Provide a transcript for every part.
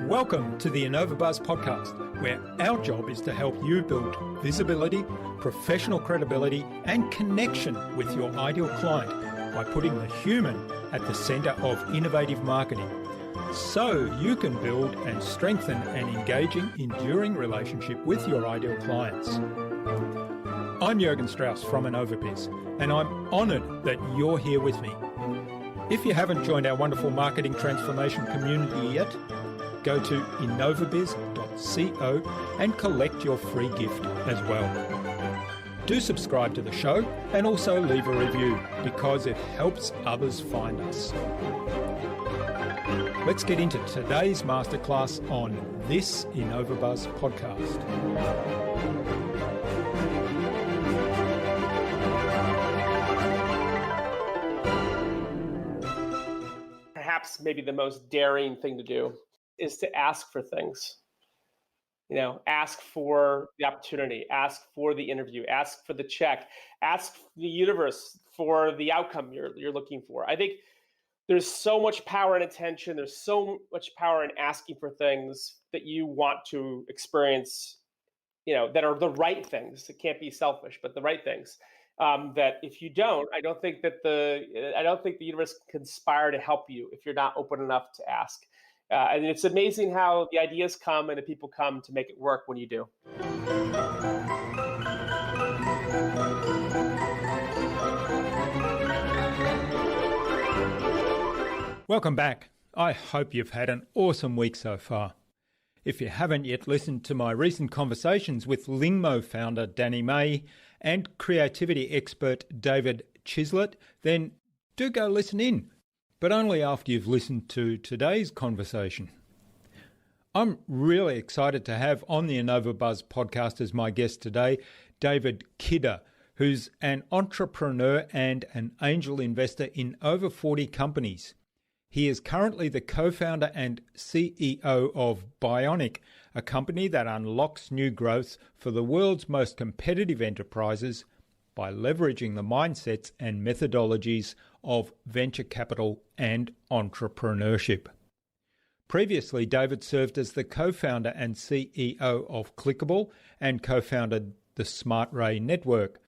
Welcome to the InnovaBuzz podcast, where our job is to help you build visibility, professional credibility, and connection with your ideal client by putting the human at the center of innovative marketing, so you can build and strengthen an engaging, enduring relationship with your ideal clients. I'm Jürgen Strauss from InnovaBuzz, and I'm honored that you're here with me. If you haven't joined our wonderful marketing transformation community yet, go to innovabiz.co and collect your free gift as well. Do subscribe to the show and also leave a review because it helps others find us. Let's get into today's masterclass on this InnovaBuzz podcast. Perhaps maybe the most daring thing to do is to ask for things. Ask for the opportunity, ask for the interview, ask for the check, ask the universe for the outcome you're looking for. I think there's so much power in attention. There's so much power in asking for things that you want to experience, that are the right things. It can't be selfish, but the right things. That if you don't, I don't think the universe can conspire to help you if you're not open enough to ask. And it's amazing how the ideas come and the people come to make it work when you do. Welcome back. I hope you've had an awesome week so far. If you haven't yet listened to my recent conversations with Lingmo founder Danny May and creativity expert David Chislett, then do go listen in, but only after you've listened to today's conversation. I'm really excited to have on the InnovaBuzz podcast as my guest today, David Kidder, who's an entrepreneur and an angel investor in over 40 companies. He is currently the co-founder and CEO of Bionic, a company that unlocks new growth for the world's most competitive enterprises by leveraging the mindsets and methodologies of venture capital and entrepreneurship. Previously, David served as the co-founder and CEO of Clickable and co-founded the SmartRay Network.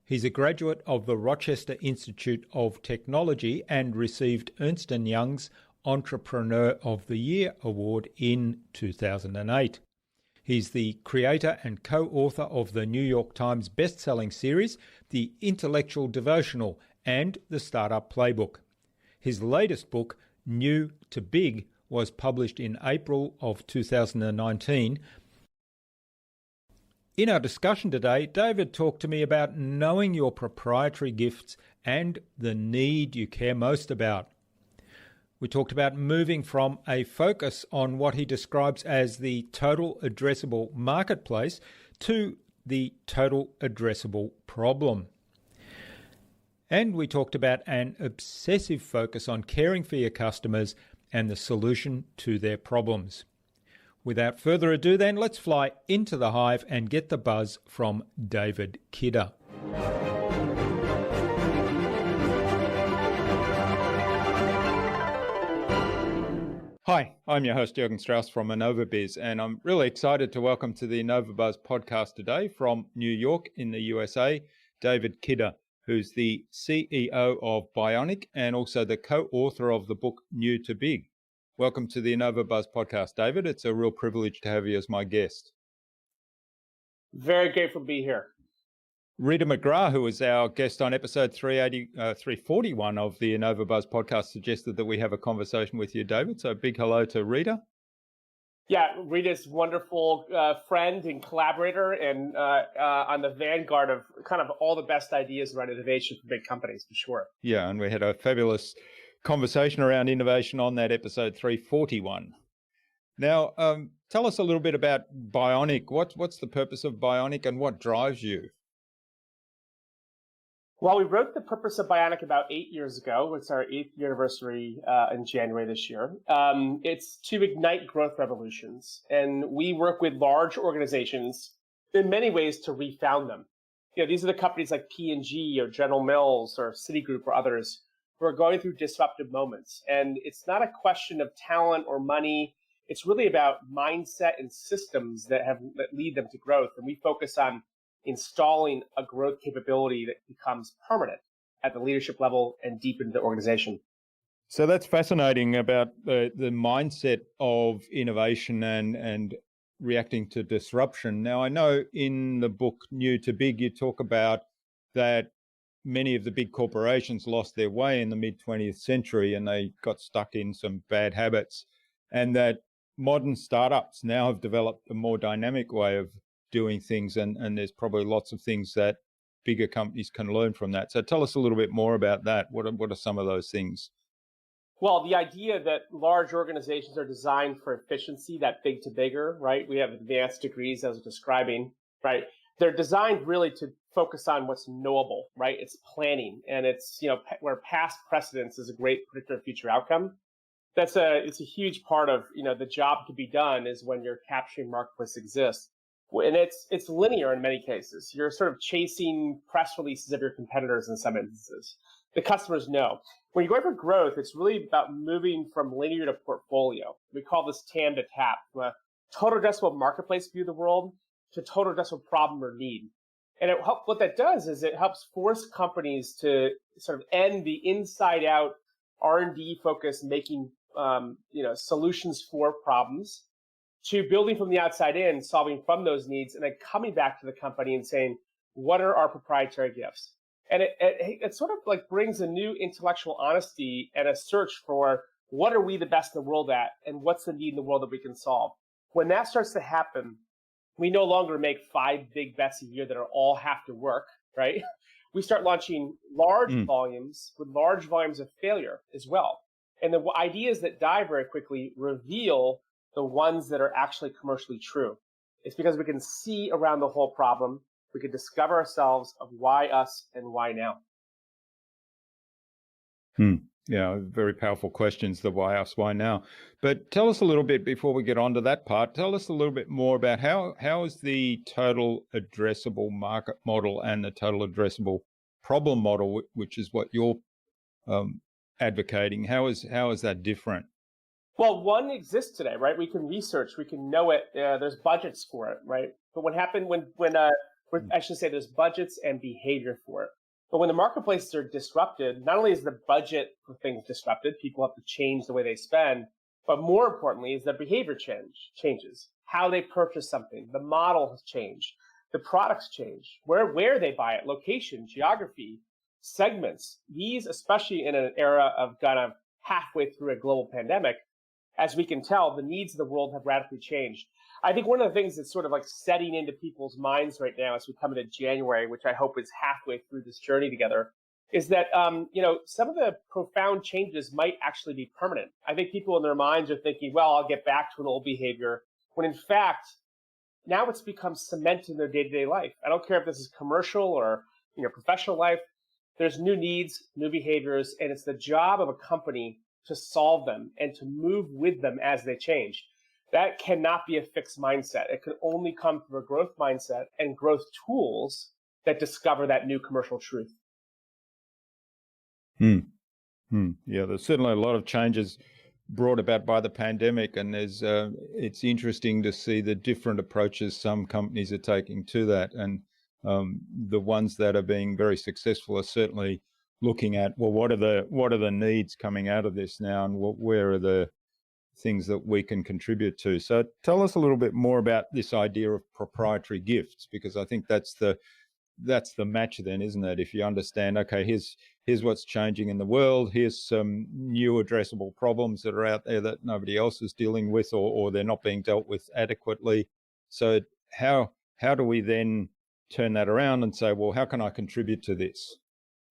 He's a graduate of the Rochester Institute of Technology and received Ernst & Young's Entrepreneur of the Year award in 2008. He's the creator and co-author of the New York Times bestselling series, The Intellectual Devotional, and the Startup Playbook. His latest book, New to Big, was published in April of 2019. In our discussion today, David talked to me about knowing your proprietary gifts and the need you care most about. We talked about moving from a focus on what he describes as the total addressable marketplace to the total addressable problem. And we talked about an obsessive focus on caring for your customers and the solution to their problems. Without further ado then, let's fly into the hive and get the buzz from David Kidder. Hi, I'm your host Jürgen Strauss from InnovaBuzz, and I'm really excited to welcome to the InnovaBuzz podcast today from New York in the USA, David Kidder, who's the CEO of Bionic and also the co-author of the book New to Big. Welcome to the InnovaBuzz podcast, David. It's a real privilege to have you as my guest. Very grateful to be here. Rita McGrath, who was our guest on episode 341 of the InnovaBuzz podcast, suggested that we have a conversation with you, David. So big hello to Rita. Yeah, Rita's wonderful friend and collaborator and on the vanguard of kind of all the best ideas around innovation for big companies, for sure. Yeah, and we had a fabulous conversation around innovation on that episode 341. Now, tell us a little bit about Bionic. What's the purpose of Bionic and what drives you? Well, we wrote The Purpose of Bionic about 8 years ago. It's our 8th anniversary in January this year. It's to ignite growth revolutions. And we work with large organizations in many ways to refound them. these are the companies like P&G or General Mills or Citigroup or others who are going through disruptive moments. And it's not a question of talent or money. It's really about mindset and systems that lead them to growth. And we focus on installing a growth capability that becomes permanent at the leadership level and deep into the organization. So that's fascinating about the mindset of innovation and reacting to disruption. Now, I know in the book New to Big, you talk about that many of the big corporations lost their way in the mid-20th century and they got stuck in some bad habits, and that modern startups now have developed a more dynamic way of doing things, and there's probably lots of things that bigger companies can learn from that. So tell us a little bit more about that. What are some of those things? Well, the idea that large organizations are designed for efficiency, that big to bigger, right? We have advanced degrees, as I was describing, right? They're designed really to focus on what's knowable, right? It's planning, and it's, where past precedence is a great predictor of future outcome. It's a huge part of, the job to be done is when you're capturing marketplace exists. And it's linear in many cases. You're sort of chasing press releases of your competitors in some instances. The customers know. When you're going for growth, it's really about moving from linear to portfolio. We call this TAM to TAP, from a total addressable marketplace view of the world to total addressable problem or need. And what that does is it helps force companies to sort of end the inside out R&D focus, making solutions for problems, to building from the outside in, solving from those needs, and then coming back to the company and saying, what are our proprietary gifts? And it sort of like brings a new intellectual honesty and a search for what are we the best in the world at, and what's the need in the world that we can solve. When that starts to happen, we no longer make 5 big bets a year that are all have to work, right? We start launching large volumes with large volumes of failure as well. And the ideas that die very quickly reveal the ones that are actually commercially true. It's because we can see around the whole problem. We can discover ourselves of why us and why now. Yeah, very powerful questions, the why us, why now. But tell us a little bit, before we get on to that part, tell us a little bit more about how is the total addressable market model and the total addressable problem model, which is what you're advocating, how is that different? Well, one exists today, right? We can research, we can know it. There's budgets for it, right? But what happened I should say there's budgets and behavior for it. But when the marketplaces are disrupted, not only is the budget for things disrupted, people have to change the way they spend, but more importantly is their behavior changes. How they purchase something, the model has changed, the products change, where they buy it, location, geography, segments. These, especially in an era of kind of halfway through a global pandemic, as we can tell, the needs of the world have radically changed. I think one of the things that's sort of like setting into people's minds right now as we come into January, which I hope is halfway through this journey together, is that, some of the profound changes might actually be permanent. I think people in their minds are thinking, well, I'll get back to an old behavior, when in fact, now it's become cemented in their day-to-day life. I don't care if this is commercial or, professional life. There's new needs, new behaviors, and it's the job of a company to solve them and to move with them as they change. That cannot be a fixed mindset. It can only come through a growth mindset and growth tools that discover that new commercial truth. Yeah, there's certainly a lot of changes brought about by the pandemic, and it's interesting to see the different approaches some companies are taking to that. And the ones that are being very successful are certainly looking at, well, what are the needs coming out of this now, and where are the things that we can contribute to. So tell us a little bit more about this idea of proprietary gifts, because I think that's the match then, isn't it? If you understand, okay, here's what's changing in the world, here's some new addressable problems that are out there that nobody else is dealing with, or they're not being dealt with adequately. So how do we then turn that around and say, well, how can I contribute to this?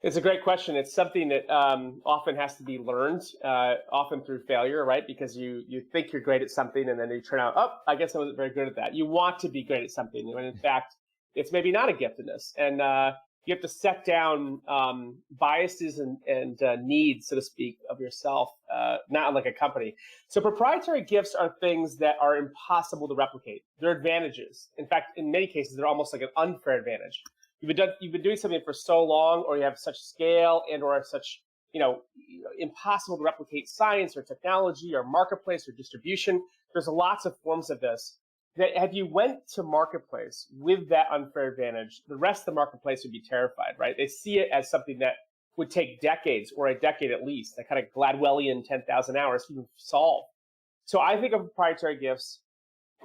It's a great question. It's something that often has to be learned, often through failure, right? Because you think you're great at something and then you turn out, oh, I guess I wasn't very good at that. You want to be great at something when in fact, it's maybe not a giftedness. And you have to set down biases and needs, so to speak, of yourself, not like a company. So proprietary gifts are things that are impossible to replicate. They're advantages. In fact, in many cases, they're almost like an unfair advantage. you've been doing something for so long, or you have such scale and or such, impossible to replicate science or technology or marketplace or distribution. There's lots of forms of this. That if you went to marketplace with that unfair advantage, the rest of the marketplace would be terrified, right? They see it as something that would take decades or a decade at least, that kind of Gladwellian 10,000 hours to even solve. So I think of proprietary gifts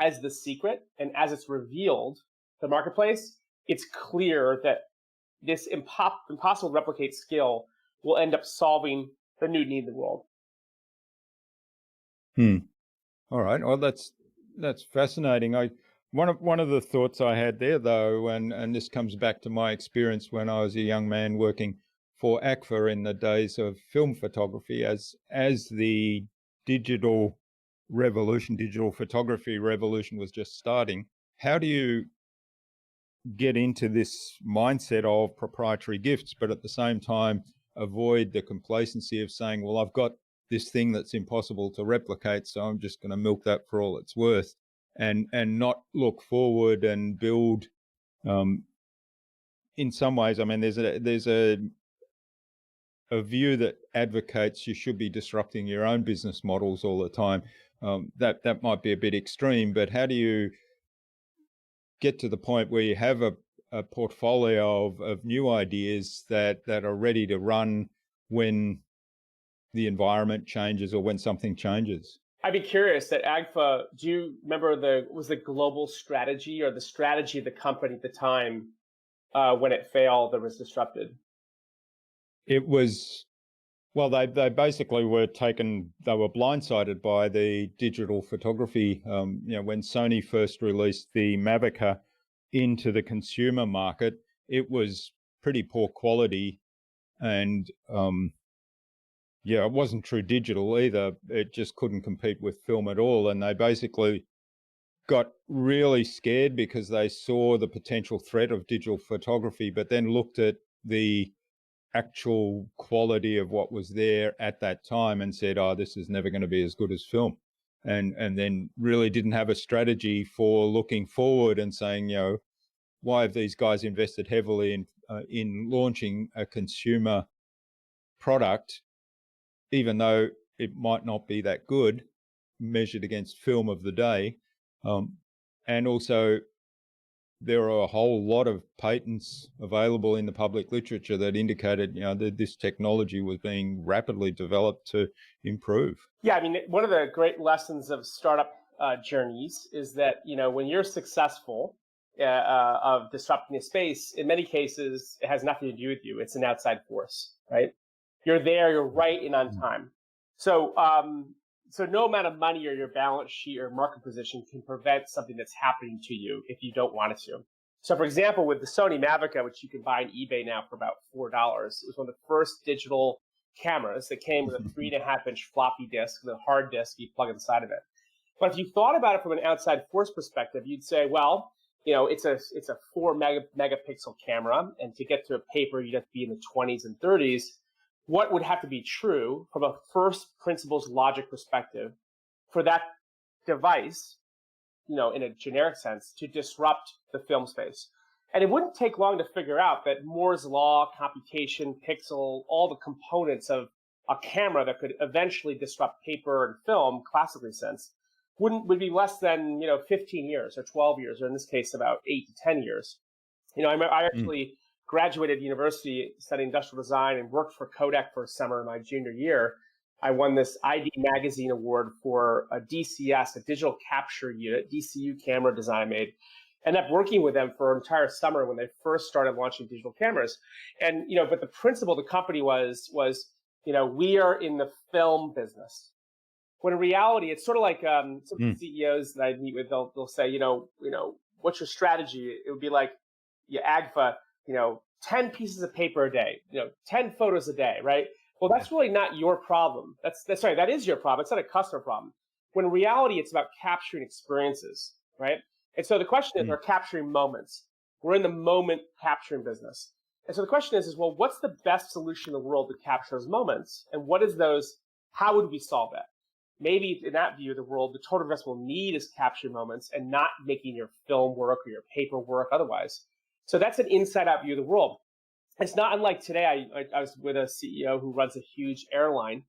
as the secret, and as it's revealed to the marketplace, it's clear that this impossible to replicate skill will end up solving the new need in the world. All right. Well, that's fascinating. One of the thoughts I had there, though, and this comes back to my experience when I was a young man working for ACFA in the days of film photography, as the digital photography revolution was just starting. How do you get into this mindset of proprietary gifts, but at the same time avoid the complacency of saying, well, I've got this thing that's impossible to replicate, so I'm just going to milk that for all it's worth, and not look forward and build. In some ways, I mean, there's a view that advocates you should be disrupting your own business models all the time. That might be a bit extreme, but how do you get to the point where you have a portfolio of new ideas that are ready to run when the environment changes or when something changes? I'd be curious at AGFA, do you remember was the global strategy or the strategy of the company at the time when it failed or was disrupted? It was, well, they basically were blindsided by the digital photography. When Sony first released the Mavica into the consumer market, it was pretty poor quality, and it wasn't true digital either. It just couldn't compete with film at all, and they basically got really scared because they saw the potential threat of digital photography, but then looked at the actual quality of what was there at that time and said, oh, this is never going to be as good as film. And then really didn't have a strategy for looking forward and saying, why have these guys invested heavily in launching a consumer product, even though it might not be that good measured against film of the day. And also, there are a whole lot of patents available in the public literature that indicated, that this technology was being rapidly developed to improve. Yeah, I mean, one of the great lessons of startup journeys is that, when you're successful of disrupting a space, in many cases, it has nothing to do with you. It's an outside force, right? You're there, you're right and on time. So no amount of money or your balance sheet or market position can prevent something that's happening to you if you don't want it to. So for example, with the Sony Mavica, which you can buy on eBay now for about $4, it was one of the first digital cameras that came with a 3.5-inch floppy disk with a hard disk you plug inside of it. But if you thought about it from an outside force perspective, you'd say, well, it's a 4 megapixel camera, and to get to a paper, you'd have to be in the 20s and 30s. What would have to be true from a first principles logic perspective for that device, in a generic sense, to disrupt the film space? And it wouldn't take long to figure out that Moore's law, computation, pixel, all the components of a camera that could eventually disrupt paper and film, classically sense, would be less than 15 years or 12 years, or in this case about 8 to 10 years. I actually graduated university studying industrial design and worked for Kodak for a summer in my junior year. I won this ID Magazine award for a DCS, a digital capture unit, DCU camera design I made. Ended up working with them for an entire summer when they first started launching digital cameras. And, but the principle of the company was, we are in the film business. When in reality, it's sort of like some of the CEOs that I meet with, they'll say, what's your strategy? It would be like, AGFA, 10 pieces of paper a day, 10 photos a day, right? Well, that's really not your problem. That is your problem. It's not a customer problem. When in reality, it's about capturing experiences, right? And so the question is, we're capturing moments. We're in the moment capturing business. And so the question is, well, what's the best solution in the world to capture those moments? And how would we solve that? Maybe in that view of the world, the total addressable need is capturing moments and not making your film work or your paper work otherwise. So that's an inside out view of the world. It's not unlike today. I was with a CEO who runs a huge airline,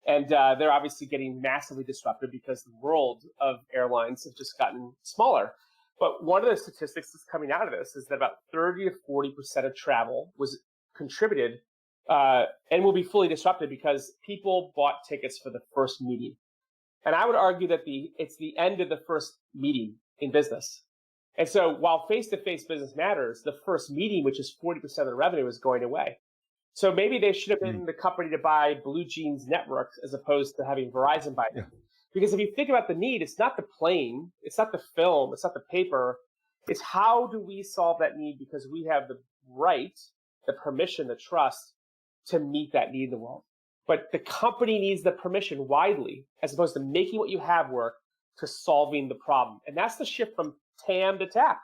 and they're obviously getting massively disrupted because the world of airlines has just gotten smaller. But one of the statistics that's coming out of this is that about 30 to 40% of travel was contributed and will be fully disrupted because people bought tickets for the first meeting. And I would argue that it's the end of the first meeting in business. And so while face-to-face business matters, the first meeting, which is 40% of the revenue, is going away. So maybe they should have been the company to buy Blue Jeans Networks as opposed to having Verizon buy them. Because if you think about the need, it's not the plane, it's not the film, it's not the paper. It's how do we solve that need because we have the right, the permission, the trust to meet that need in the world. But the company needs the permission widely as opposed to making what you have work to solving the problem. And that's the shift from TAM to TAP.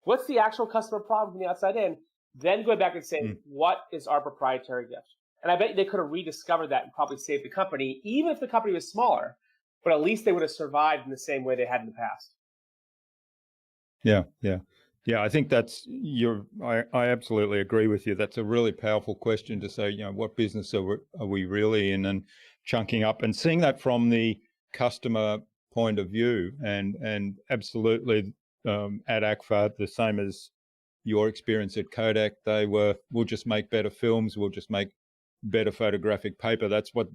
What's the actual customer problem from the outside in? Then go back and say, what is our proprietary gift? And I bet they could have rediscovered that and probably saved the company, even if the company was smaller, but at least they would have survived in the same way they had in the past. Yeah. I think I absolutely agree with you. That's a really powerful question to say, what business are we really in, and chunking up and seeing that from the customer point of view, and absolutely at ACFA, the same as your experience at Kodak, we'll just make better films, we'll just make better photographic paper. That's what,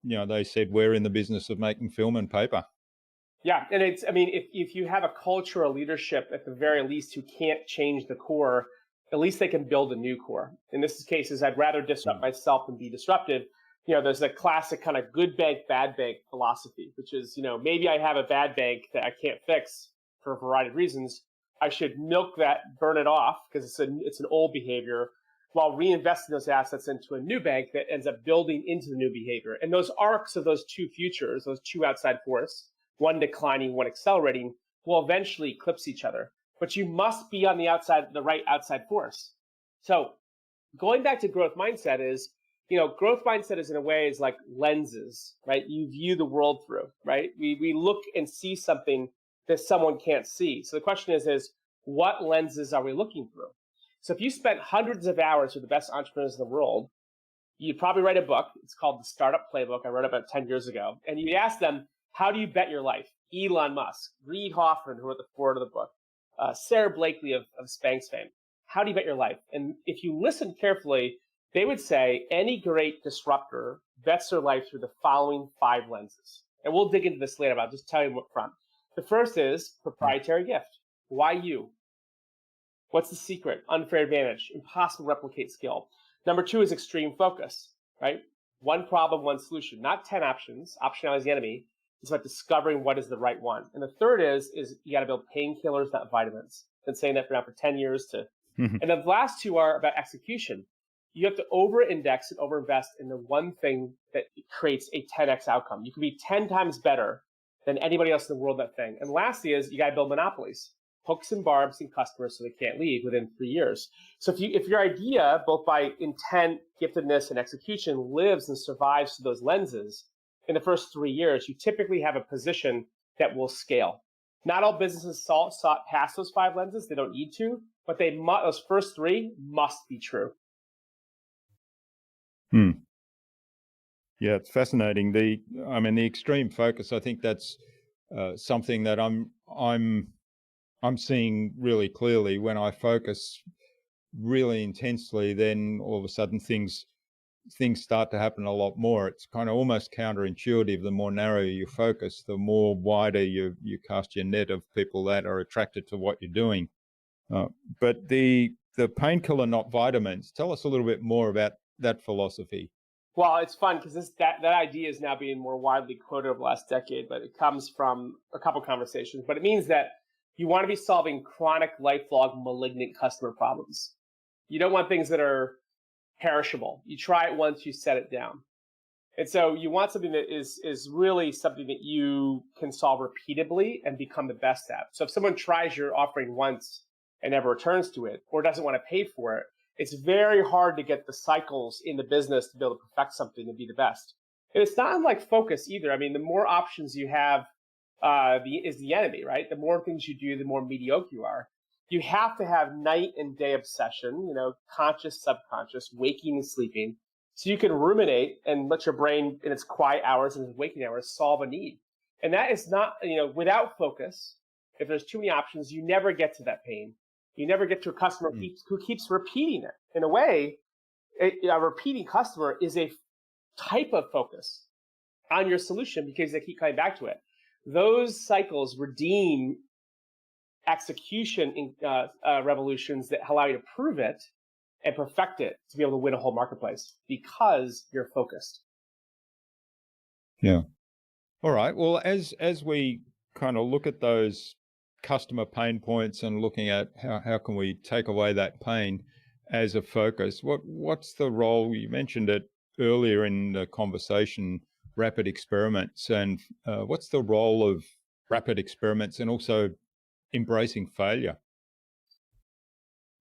they said, we're in the business of making film and paper. Yeah, and if you have a culture or leadership at the very least who can't change the core, at least they can build a new core. In this case, I'd rather disrupt myself than be disruptive. There's a classic kind of good bank, bad bank philosophy, which is, maybe I have a bad bank that I can't fix for a variety of reasons. I should milk that, burn it off, because it's an old behavior, while reinvesting those assets into a new bank that ends up building into the new behavior. And those arcs of those two futures, those two outside forces, one declining, one accelerating, will eventually eclipse each other. But you must be on the right outside force. So going back to growth mindset is, growth mindset is in a way is like lenses, right? You view the world through, right? We look and see something that someone can't see. So the question is what lenses are we looking through? So if you spent hundreds of hours with the best entrepreneurs in the world, you'd probably write a book. It's called The Startup Playbook. I wrote it about 10 years ago. And you ask them, how do you bet your life? Elon Musk, Reid Hoffman, who wrote the foreword of the book, Sarah Blakely of Spanx fame. How do you bet your life? And if you listen carefully, they would say any great disruptor bets their life through the following 5 lenses. And we'll dig into this later, but I'll just tell you up front. The first is proprietary gift. Why you? What's the secret? Unfair advantage, impossible to replicate skill. Number 2 is extreme focus, right? One problem, one solution, not 10 options. Optionality is the enemy. It's about discovering what is the right one. And the third is you got to build painkillers, not vitamins. Been saying that for 10 years and the last 2 are about execution. You have to over-index and over-invest in the one thing that creates a 10x outcome. You can be 10 times better than anybody else in the world that thing. And lastly is you got to build monopolies, hooks and barbs in customers so they can't leave within 3 years. So if your idea, both by intent, giftedness, and execution, lives and survives through those lenses, in the first 3 years, you typically have a position that will scale. Not all businesses sought past those 5 lenses. They don't need to, but those first 3 must be true. Yeah, it's fascinating. The extreme focus. I think that's something that I'm seeing really clearly. When I focus really intensely, then all of a sudden things start to happen a lot more. It's kind of almost counterintuitive. The more narrow you focus, the more wider you cast your net of people that are attracted to what you're doing. But the painkiller, not vitamins. Tell us a little bit more about that philosophy. Well, it's fun because that idea is now being more widely quoted over the last decade, but it comes from a couple conversations. But it means that you want to be solving chronic, lifelong, malignant customer problems. You don't want things that are perishable. You try it once, you set it down. And so you want something that is really something that you can solve repeatably and become the best at. So if someone tries your offering once and never returns to it or doesn't want to pay for it, it's very hard to get the cycles in the business to be able to perfect something and be the best. And it's not unlike focus either. I mean, the more options you have is the enemy, right? The more things you do, the more mediocre you are. You have to have night and day obsession, conscious, subconscious, waking and sleeping, so you can ruminate and let your brain in its quiet hours and its waking hours solve a need. And that is not, without focus, if there's too many options, you never get to that pain. You never get to a customer who keeps repeating it. In a way, a repeating customer is a type of focus on your solution because they keep coming back to it. Those cycles redeem execution in revolutions that allow you to prove it and perfect it to be able to win a whole marketplace because you're focused. Yeah. All right. Well, as we kind of look at those customer pain points and looking at how can we take away that pain as a focus, what's the role? You mentioned it earlier in the conversation, rapid experiments, and what's the role of rapid experiments and also embracing failure?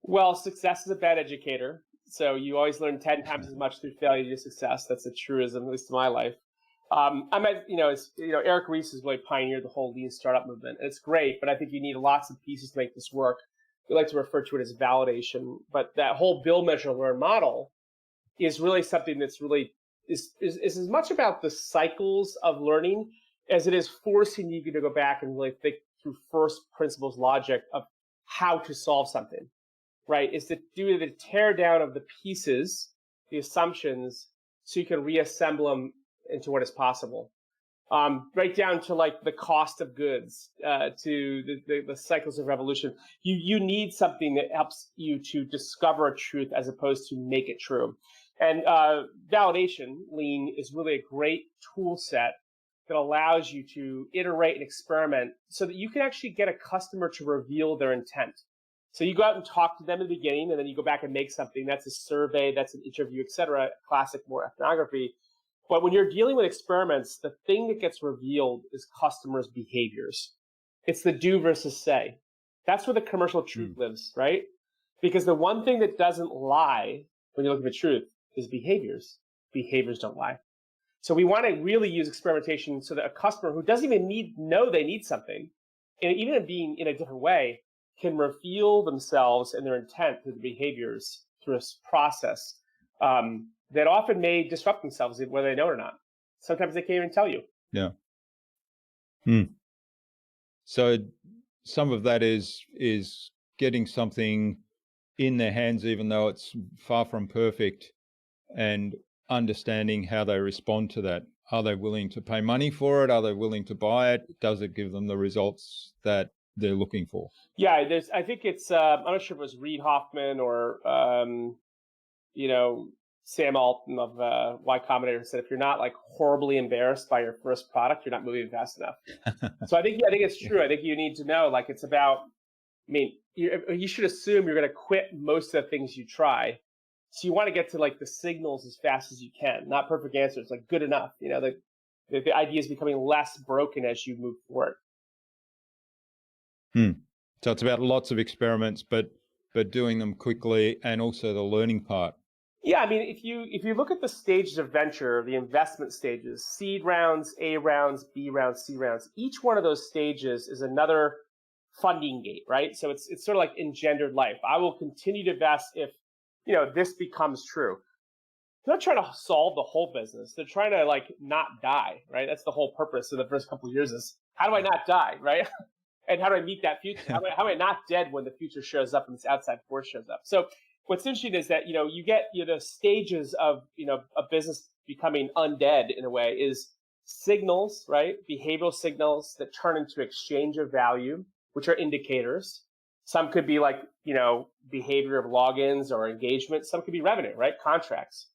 Well, success is a bad educator. So you always learn 10 times as much through failure to success. That's a truism, at least in my life. Eric Ries has really pioneered the whole lean startup movement. And it's great, but I think you need lots of pieces to make this work. We like to refer to it as validation, but that whole build, measure, learn model is really something that's really is as much about the cycles of learning as it is forcing you to go back and really think through first principles logic of how to solve something, right? Is to do the tear down of the pieces, the assumptions, so you can reassemble them into what is possible. Right down to like the cost of goods, to the cycles of revolution. You need something that helps you to discover a truth as opposed to make it true. And validation, lean, is really a great tool set that allows you to iterate and experiment so that you can actually get a customer to reveal their intent. So you go out and talk to them in the beginning, and then you go back and make something. That's a survey, that's an interview, et cetera, classic more ethnography. But when you're dealing with experiments, the thing that gets revealed is customers' behaviors. It's the do versus say. That's where the commercial truth lives, right? Because the one thing that doesn't lie when you look at the truth is behaviors. Behaviors don't lie. So we want to really use experimentation so that a customer who doesn't even know they need something, and even being in a different way, can reveal themselves and their intent through the behaviors through a process that often may disrupt themselves whether they know it or not. Sometimes they can't even tell you. Yeah. So some of that is getting something in their hands, even though it's far from perfect, and understanding how they respond to that. Are they willing to pay money for it? Are they willing to buy it? Does it give them the results that they're looking for? Yeah, I think it's, I'm not sure if it was Reid Hoffman or, Sam Altman of Y Combinator said, if you're not like horribly embarrassed by your first product, you're not moving fast enough. So I think it's true. I think you need to know, like, it's about, you should assume you're going to quit most of the things you try. So you want to get to like the signals as fast as you can, not perfect answers, like good enough. The idea is becoming less broken as you move forward. So it's about lots of experiments, but doing them quickly, and also the learning part. Yeah, if you look at the stages of venture, the investment stages, seed rounds, A rounds, B rounds, C rounds, each one of those stages is another funding gate, right? So it's sort of like engendered life. I will continue to invest if this becomes true. They're not trying to solve the whole business. They're trying to like not die, right? That's the whole purpose of the first couple of years is, how do I not die, right? And how do I meet that future? How am I not dead when the future shows up and this outside force shows up? So what's interesting is that, you get the stages of, a business becoming undead in a way is signals, right? Behavioral signals that turn into exchange of value, which are indicators. Some could be like, behavior of logins or engagement. Some could be revenue, right? Contracts.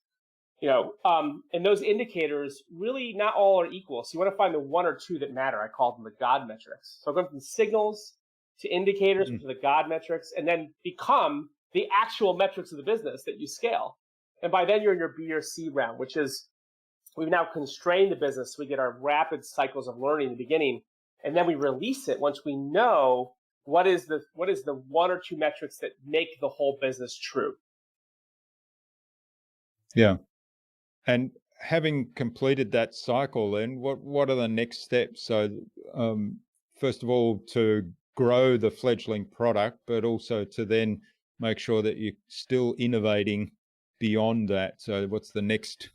And those indicators, really not all are equal. So you want to find the one or two that matter. I call them the God metrics. So going from signals to indicators to the God metrics, and then become the actual metrics of the business that you scale. And by then you're in your B or C round, which is, we've now constrained the business. So we get our rapid cycles of learning in the beginning, and then we release it once we know what is the one or two metrics that make the whole business true. Yeah. And having completed that cycle, then what are the next steps? So first of all, to grow the fledgling product, but also to then make sure that you're still innovating beyond that. So what's the next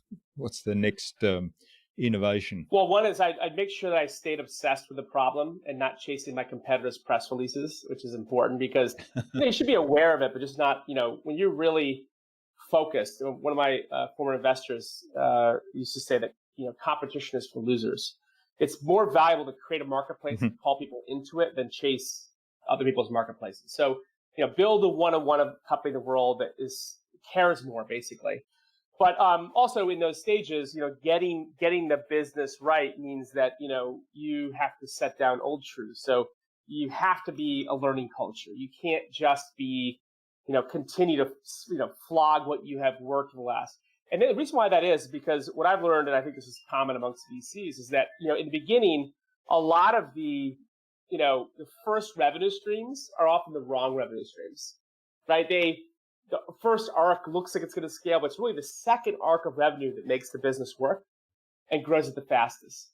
innovation? Well, one is I'd make sure that I stayed obsessed with the problem and not chasing my competitors' press releases, which is important because you should be aware of it, but just not, when you're really focused. One of my former investors used to say that, competition is for losers. It's more valuable to create a marketplace and call people into it than chase other people's marketplaces. So, build a one-on-one company in the world that cares more, basically. But also in those stages, getting the business right means that, you have to set down old truths. So you have to be a learning culture. You can't just be, continue to, flog what you have worked for the last. And the reason why that is because what I've learned, and I think this is common amongst VCs, is that, in the beginning, a lot of the first revenue streams are often the wrong revenue streams, right? The first arc looks like it's going to scale, but it's really the second arc of revenue that makes the business work and grows it the fastest.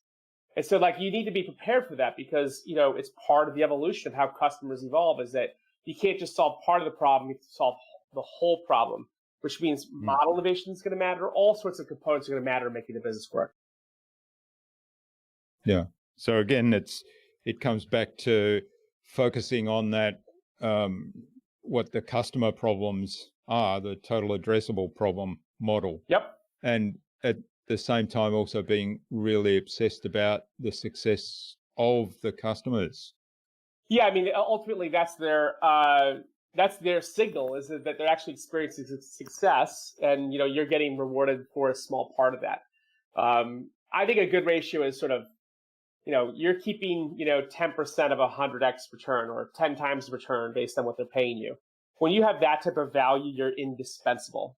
And so, you need to be prepared for that because, it's part of the evolution of how customers evolve is that you can't just solve part of the problem, you have to solve the whole problem, which means model innovation is going to matter. All sorts of components are going to matter in making the business work. Yeah. So again, it comes back to focusing on that, what the customer problems are, the total addressable problem model. Yep. And at the same time, also being really obsessed about the success of the customers. Yeah, I mean, ultimately, that's their signal is that they're actually experiencing success, and you're getting rewarded for a small part of that. I think a good ratio is sort of, you're keeping 10% of 100x return or 10 times the return based on what they're paying you. When you have that type of value, you're indispensable.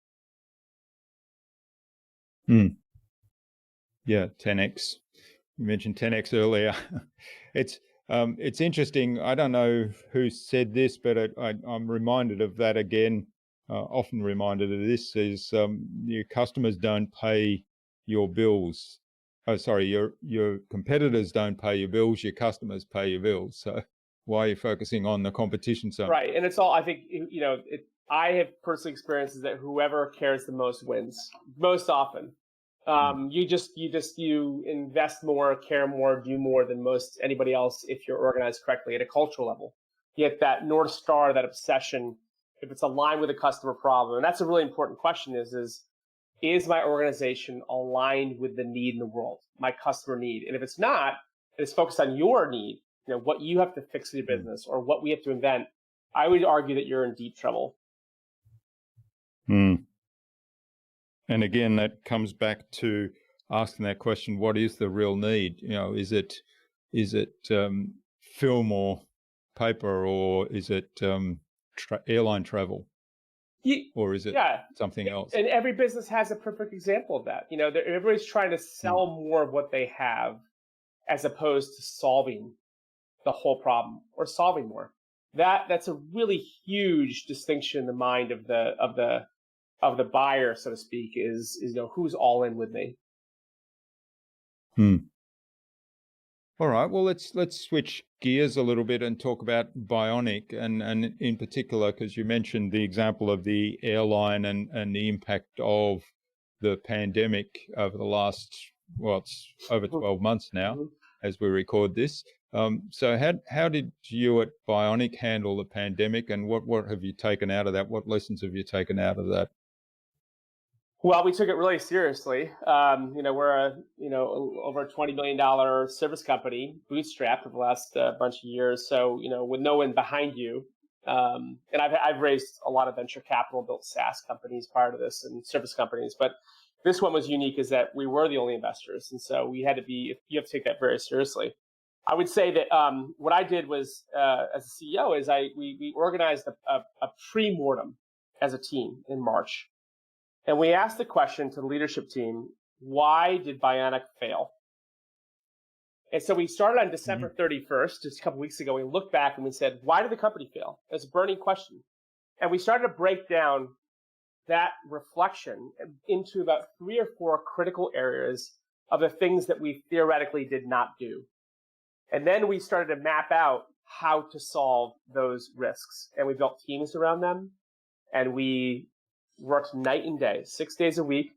Yeah, 10x. You mentioned 10x earlier. It's interesting. I don't know who said this, but I'm reminded of that again. Often reminded of this is your customers don't pay your bills. Oh, sorry, your competitors don't pay your bills. Your customers pay your bills. So why are you focusing on the competition so much? Right, and it's all. I think I have personally experienced is that whoever cares the most wins most often. You invest more, care more, do more than most anybody else if you're organized correctly at a cultural level. You get that North Star, that obsession, if it's aligned with a customer problem. And that's a really important question is my organization aligned with the need in the world, my customer need? And if it's not, and it's focused on your need, what you have to fix in your business or what we have to invent, I would argue that you're in deep trouble. And again, that comes back to asking that question: what is the real need? Is it film or paper, or is it airline travel, or is it something else? And every business has a perfect example of that. Everybody's trying to sell more of what they have, as opposed to solving the whole problem or solving more. That's a really huge distinction in the mind of the buyer, so to speak, is who's all in with me. All right. Well, let's switch gears a little bit and talk about Bionic, and in particular, because you mentioned the example of the airline and the impact of the pandemic over the last, it's over 12 months now as we record this. So how did you at Bionic handle the pandemic, and what have you taken out of that? What lessons have you taken out of that? Well, we took it really seriously. We're over a $20 million service company, bootstrapped for the last bunch of years. So, with no one behind you. And I've raised a lot of venture capital, built SaaS companies prior to this and service companies. But this one was unique is that we were the only investors. And so you have to take that very seriously. I would say that what I did was, as a CEO, is we organized a pre-mortem as a team in March. And we asked the question to the leadership team, why did Bionic fail? And so we started on December 31st, just a couple weeks ago. We looked back and we said, why did the company fail? It's a burning question. And we started to break down that reflection into about 3 or 4 critical areas of the things that we theoretically did not do. And then we started to map out how to solve those risks. And we built teams around them, and we worked night and day, 6 days a week,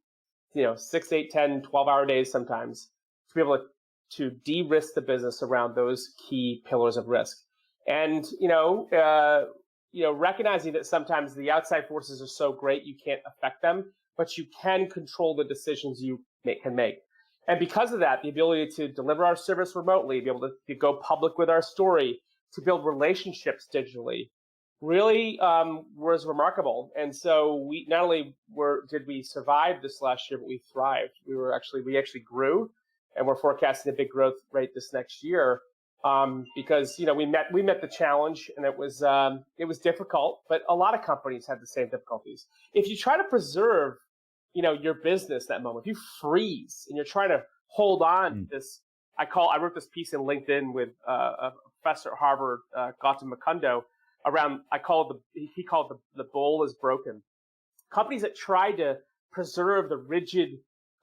6, 8, 10, 12-hour days sometimes, to be able to de-risk the business around those key pillars of risk. And, recognizing that sometimes the outside forces are so great you can't affect them, but you can control the decisions you can make. And because of that, the ability to deliver our service remotely, be able to go public with our story, to build relationships digitally, really was remarkable. And so we not only did we survive this last year, but we thrived. We actually grew, and we're forecasting a big growth rate this next year. Because we met the challenge, and it was difficult, but a lot of companies had the same difficulties. If you try to preserve, your business that moment, if you freeze and you're trying to hold on to this, I wrote this piece in LinkedIn with a professor at Harvard, Gautam Mukundo, around he called the bowl is broken. Companies that try to preserve the rigid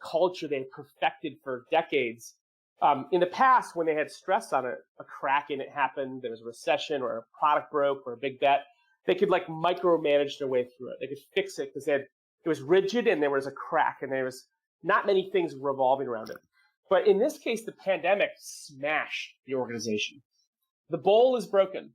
culture they perfected for decades. In the past, when they had stress on it, a crack in it happened, there was a recession or a product broke or a big bet, they could micromanage their way through it. They could fix it because it was rigid and there was a crack and there was not many things revolving around it. But in this case, the pandemic smashed the organization. The bowl is broken.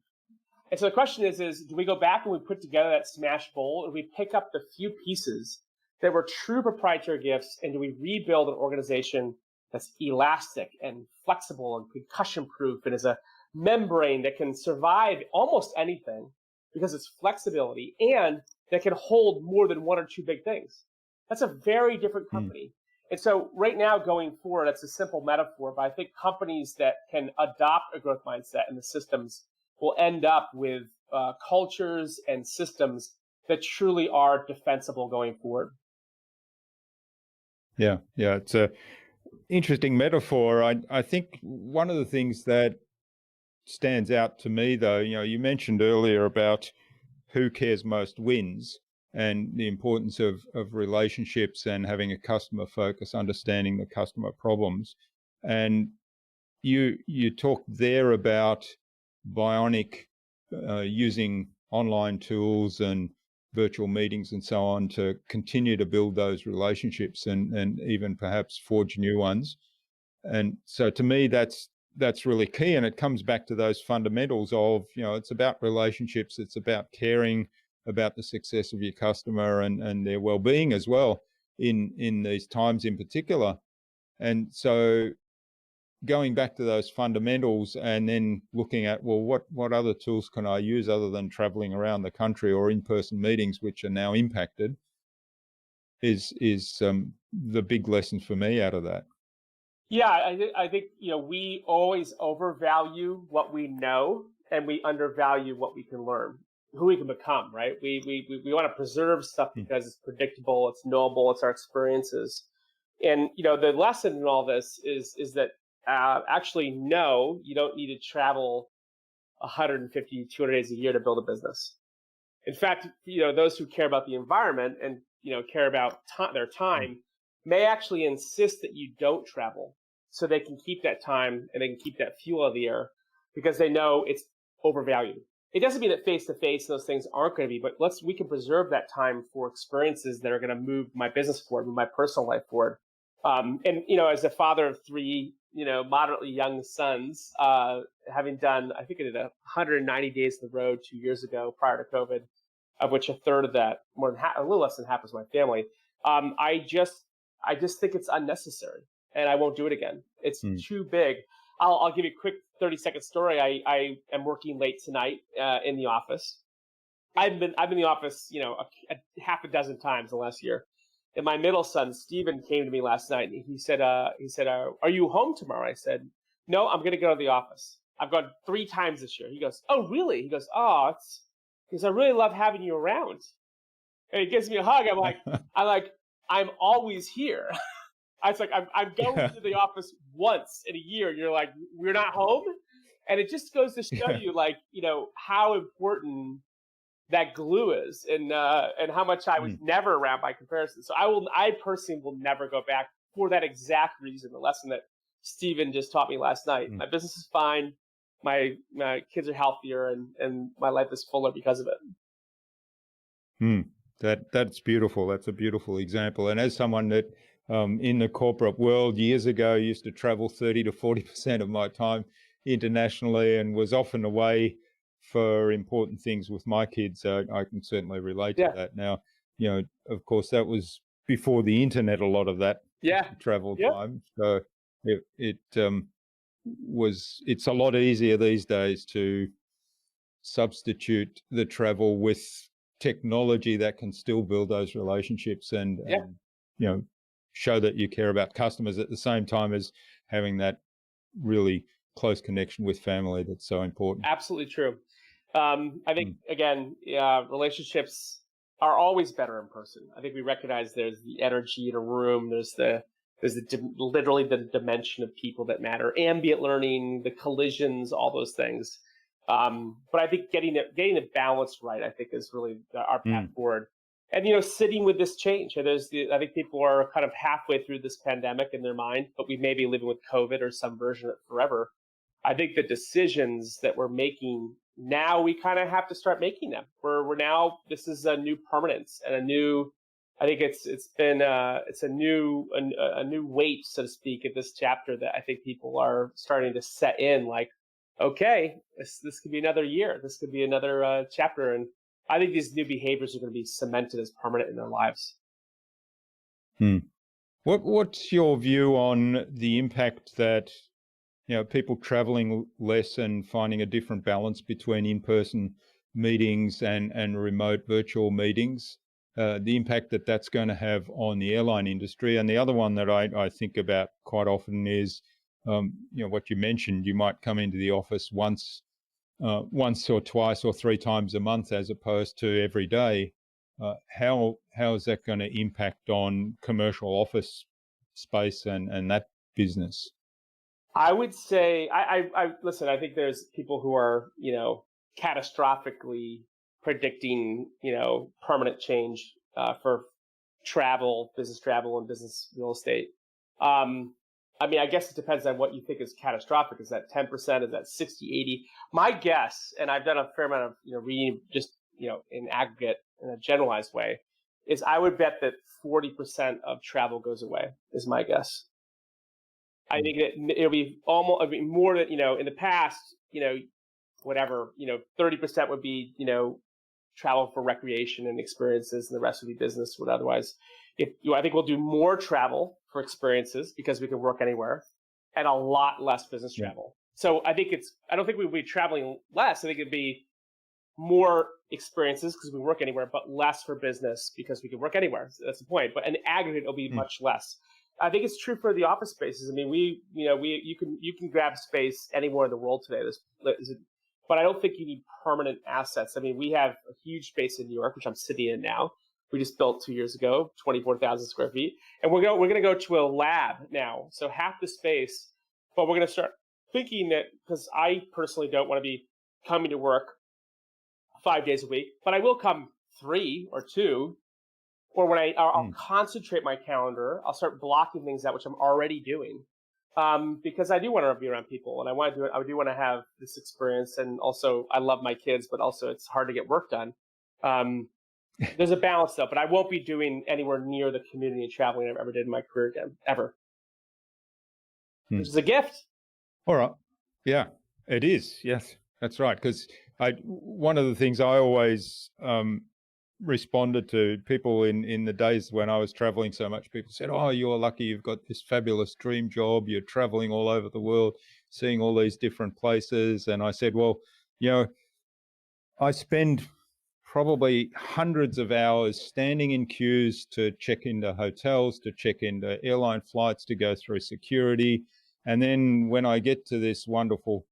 And so the question is do we go back and we put together that smashed bowl, and we pick up the few pieces that were true proprietary gifts, and do we rebuild an organization that's elastic and flexible and concussion-proof and is a membrane that can survive almost anything because it's flexibility, and that can hold more than one or two big things? That's a very different company. And so right now going forward, it's a simple metaphor, but I think companies that can adopt a growth mindset and the systems will end up with cultures and systems that truly are defensible going forward. Yeah, it's a interesting metaphor. I think one of the things that stands out to me, though, you mentioned earlier about who cares most wins, and the importance of relationships and having a customer focus, understanding the customer problems. And you talked there about Bionic using online tools and virtual meetings and so on to continue to build those relationships and even perhaps forge new ones. And so to me, that's really key. And it comes back to those fundamentals of, it's about relationships. It's about caring about the success of your customer and their well-being as well in these times in particular. And so going back to those fundamentals and then looking at, well, what other tools can I use other than traveling around the country or in-person meetings, which are now impacted, is the big lesson for me out of that. Yeah, I think we always overvalue what we know, and we undervalue what we can learn, who we can become, right? We want to preserve stuff because it's predictable, it's knowable, it's our experiences. And the lesson in all this is that actually, no, you don't need to travel 150, 200 days a year to build a business. In fact, those who care about the environment and care about their time may actually insist that you don't travel, so they can keep that time and they can keep that fuel out of the air, because they know it's overvalued. It doesn't mean that face-to-face those things aren't going to be, but we can preserve that time for experiences that are going to move my business forward, move my personal life forward. And as a father of three, moderately young sons, having done, I think I did 190 days on the road 2 years ago prior to COVID, of which a third of that, more than half, a little less than half, was my family. I just think it's unnecessary, and I won't do it again. It's too big. I'll give you a quick 30-second story. I am working late tonight in the office. I've been in the office, a half a dozen times in the last year. And my middle son, Steven, came to me last night, and he said, are you home tomorrow? I said, no, I'm going to go to the office. I've gone 3 times this year. He goes, oh, really? He goes, because I really love having you around. And he gives me a hug. I'm always here. I was like, I'm going to the office once in a year. And you're like, we're not home? And it just goes to show you, how important that glue is, and how much I was never around by comparison. So I personally will never go back for that exact reason, the lesson that Steven just taught me last night. My business is fine. my kids are healthier, and my life is fuller because of it. That's beautiful. That's a beautiful example. And as someone that in the corporate world years ago used to travel 30 to 40% of my time internationally and was often away for important things with my kids, I can certainly relate to that. Now, of course, that was before the internet, a lot of that travel time. So it's a lot easier these days to substitute the travel with technology that can still build those relationships and show that you care about customers at the same time as having that really close connection with family that's so important. Absolutely true. I think again, relationships are always better in person. I think we recognize there's the energy in a room, there's literally the dimension of people that matter, ambient learning, the collisions, all those things. But I think getting it balanced right, I think, is really our path forward. And sitting with this change. I think people are kind of halfway through this pandemic in their mind, but we may be living with COVID or some version of it forever. I think the decisions that we're making now, we kind of have to start making them. We're now, this is a new permanence and a new. I think it's a new weight, so to speak, in this chapter that I think people are starting to set in. Like, okay, this could be another year. This could be another chapter. And I think these new behaviors are going to be cemented as permanent in their lives. What's your view on the impact that people traveling less and finding a different balance between in-person meetings and remote virtual meetings, the impact that that's going to have on the airline industry? And the other one that I think about quite often is what you mentioned. You might come into the office once or twice or three times a month as opposed to every day. How is that going to impact on commercial office space and that business? I would say, listen, I think there's people who are, catastrophically predicting, permanent change for travel, business travel and business real estate. I guess it depends on what you think is catastrophic. Is that 10%? Is that 60, 80? My guess, and I've done a fair amount of reading just in aggregate in a generalized way, is I would bet that 40% of travel goes away. Is my guess. I think it'll be more than in the past. 30% would be travel for recreation and experiences, and the rest would be business. Would otherwise, I think we'll do more travel for experiences because we can work anywhere, and a lot less business travel. So I don't think we'll be traveling less. I think it'd be more experiences because we work anywhere, but less for business because we can work anywhere. So that's the point. But in aggregate, it'll be much less. I think it's true for the office spaces. I mean, you can grab space anywhere in the world today. But I don't think you need permanent assets. I mean, we have a huge space in New York, which I'm sitting in now. We just built 2 years ago, 24,000 square feet, and we're going to go to a lab now. So half the space, but we're going to start thinking that, because I personally don't want to be coming to work 5 days a week, but I will come 3 or 2. Or when I'll concentrate my calendar, I'll start blocking things out, which I'm already doing, because I do want to be around people and I want to do it. I do want to have this experience, and also I love my kids, but also it's hard to get work done. There's a balance though, but I won't be doing anywhere near the community and traveling I've ever did in my career again, ever. Which is a gift. All right. Yeah, it is. Yes, that's right. Because one of the things I always responded to people in the days when I was traveling so much, people said, "Oh, you're lucky, you've got this fabulous dream job, you're traveling all over the world, seeing all these different places." And I said, well, I spend probably hundreds of hours standing in queues to check into hotels, to check into airline flights, to go through security. And then when I get to this wonderful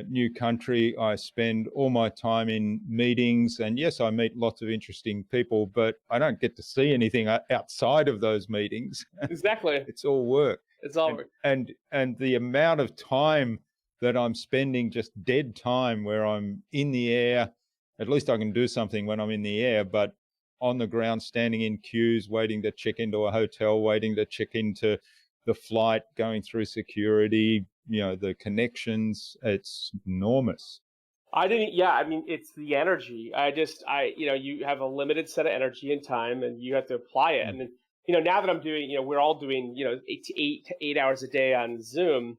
new country, I spend all my time in meetings, and yes, I meet lots of interesting people, but I don't get to see anything outside of those meetings. Exactly. It's all work. It's all work. And the amount of time that I'm spending, just dead time, where I'm in the air, at least I can do something when I'm in the air, but on the ground, standing in queues, waiting to check into a hotel, waiting to check into the flight, going through security, the connections. It's enormous. It's the energy. You have a limited set of energy and time, and you have to apply it. And then, now that I'm doing, we're all doing, 8 hours a day on Zoom,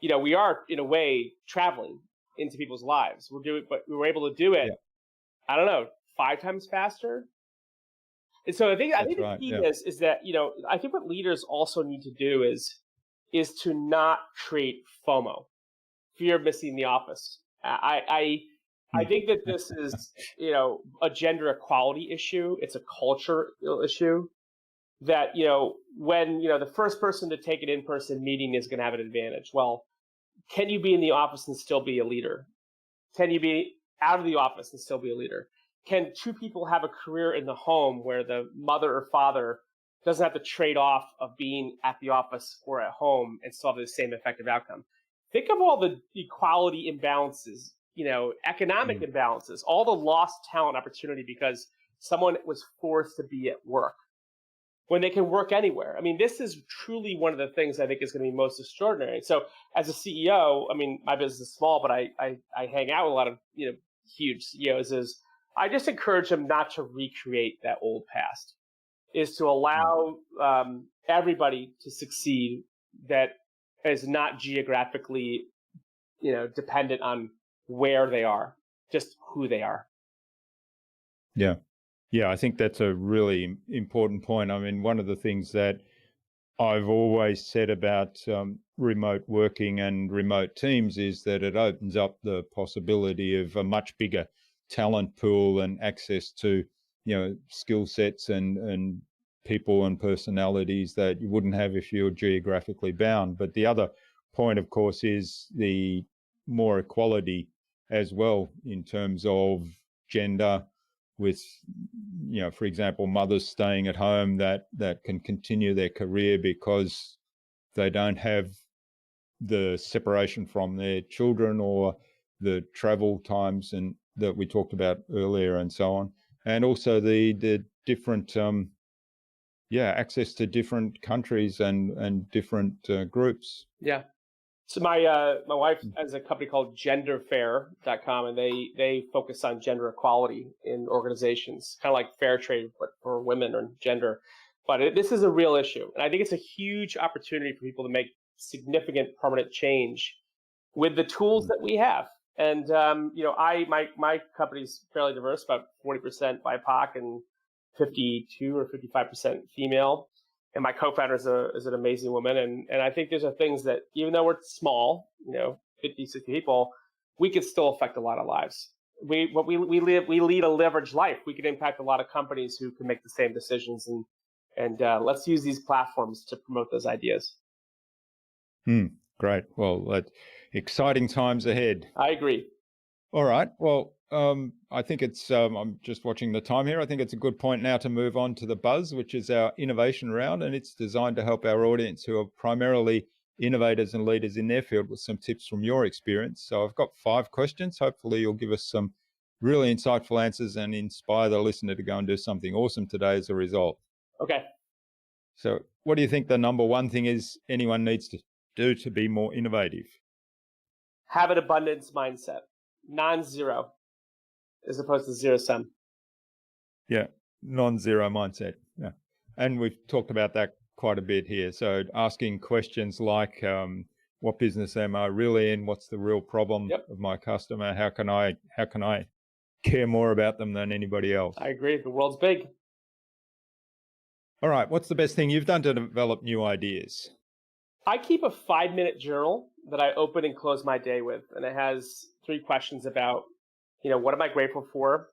we are in a way traveling into people's lives. But we were able to do it, Yeah. I don't know, 5 times faster. And so I think the key is that, I think what leaders also need to do is to not create FOMO, fear of missing the office. I think that this is, a gender equality issue. It's a culture issue that, when, the first person to take an in-person meeting is going to have an advantage. Well, can you be in the office and still be a leader? Can you be out of the office and still be a leader? Can 2 people have a career in the home where the mother or father doesn't have to trade off of being at the office or at home and still have the same effective outcome? Think of all the equality imbalances, economic imbalances, all the lost talent opportunity because someone was forced to be at work when they can work anywhere. I mean, this is truly one of the things I think is going to be most extraordinary. So as a CEO, my business is small, but I hang out with a lot of, huge CEOs. I just encourage them not to recreate that old past, is to allow everybody to succeed that is not geographically, dependent on where they are, just who they are. Yeah. Yeah, I think that's a really important point. One of the things that I've always said about remote working and remote teams is that it opens up the possibility of a much bigger talent pool and access to, skill sets and people and personalities that you wouldn't have if you're geographically bound. But the other point, of course, is the more equality as well in terms of gender, with, for example, mothers staying at home that can continue their career because they don't have the separation from their children or the travel times and that we talked about earlier and so on. And also the different, access to different countries and different groups. Yeah. So my wife has a company called genderfair.com, and they focus on gender equality in organizations, kind of like fair trade, but for women or gender. But this is a real issue. And I think it's a huge opportunity for people to make significant permanent change with the tools that we have. And, my company's fairly diverse, about 40% BIPOC and 52 or 55% female. And my co-founder is an amazing woman. And I think these are things that, even though we're small, 50, 60 people, we could still affect a lot of lives. We lead a leveraged life. We can impact a lot of companies who can make the same decisions. And let's use these platforms to promote those ideas. Great. Well, exciting times ahead. I agree. All right. Well, I think it's, I'm just watching the time here. I think it's a good point now to move on to the Buzz, which is our innovation round, and it's designed to help our audience who are primarily innovators and leaders in their field with some tips from your experience. So I've got 5 questions. Hopefully you'll give us some really insightful answers and inspire the listener to go and do something awesome today as a result. Okay. So what do you think the number one thing is anyone needs to do to be more innovative? Have an abundance mindset, non-zero, as opposed to zero sum. Yeah, non-zero mindset. Yeah, and we've talked about that quite a bit here. So asking questions like, what business am I really in? What's the real problem of my customer? How can I care more about them than anybody else? I agree. The world's big. All right. What's the best thing you've done to develop new ideas? I keep a 5-minute journal that I open and close my day with, and it has 3 questions about, what am I grateful for?